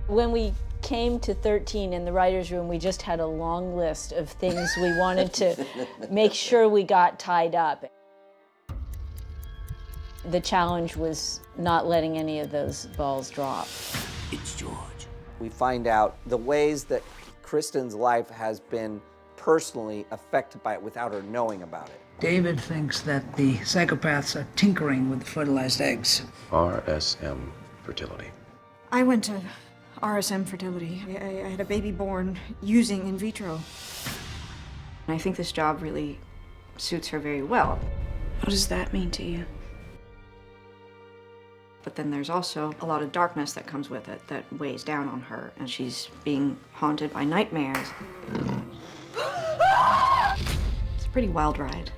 When we came to 13 in the writer's room, we just had a long list of things we wanted to make sure we got tied up. The challenge was not letting any of those balls drop. It's George. We find out the ways that Kristen's life has been personally affected by it without her knowing about it. David thinks that the psychopaths are tinkering with the fertilized eggs. RSM fertility. I went to RSM fertility. I had a baby born using in vitro. I think this job really suits her very well. What does that mean to you? But then there's also a lot of darkness that comes with it that weighs down on her, and she's being haunted by nightmares. It's a pretty wild ride.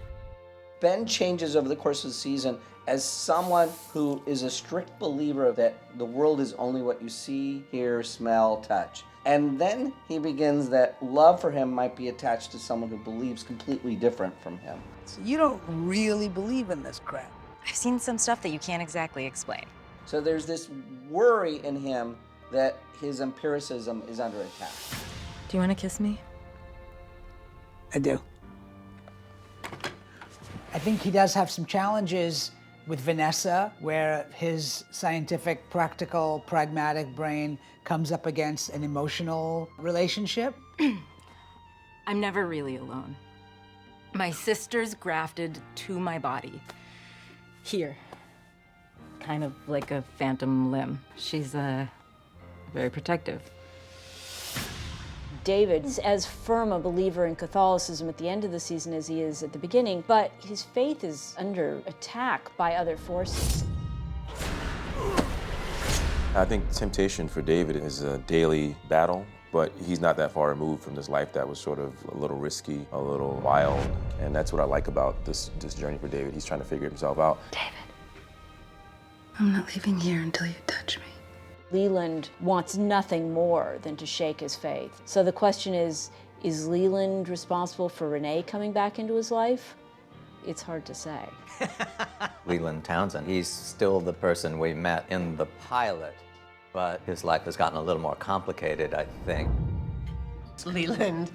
Ben changes over the course of the season as someone who is a strict believer that the world is only what you see, hear, smell, touch. And then he begins that love for him might be attached to someone who believes completely different from him. So you don't really believe in this crap. I've seen some stuff that you can't exactly explain. So there's this worry in him that his empiricism is under attack. Do you want to kiss me? I do. I think he does have some challenges with Vanessa, where his scientific, practical, pragmatic brain comes up against an emotional relationship. I'm never really alone. My sister's grafted to my body. Here. Kind of like a phantom limb. She's very protective. David's as firm a believer in Catholicism at the end of the season as he is at the beginning, but his faith is under attack by other forces. I think temptation for David is a daily battle, but he's not that far removed from this life that was sort of a little risky, a little wild, and that's what I like about this journey for David. He's trying to figure himself out. David, I'm not leaving here until you touch me. Leland wants nothing more than to shake his faith. So the question is Leland responsible for Renee coming back into his life? It's hard to say. Leland Townsend, he's still the person we met in the pilot, but his life has gotten a little more complicated, I think. Leland.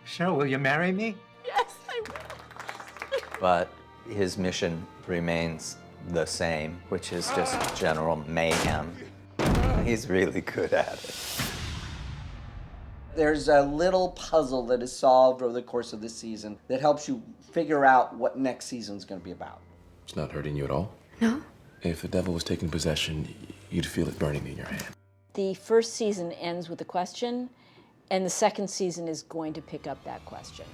Cheryl, will you marry me? Yes, I will. But his mission remains the same, which is just general mayhem. He's really good at it. There's a little puzzle that is solved over the course of this season that helps you figure out what next season's going to be about. It's not hurting you at all? No? If the devil was taking possession, you'd feel it burning in your hand. The first season ends with a question, and the second season is going to pick up that question.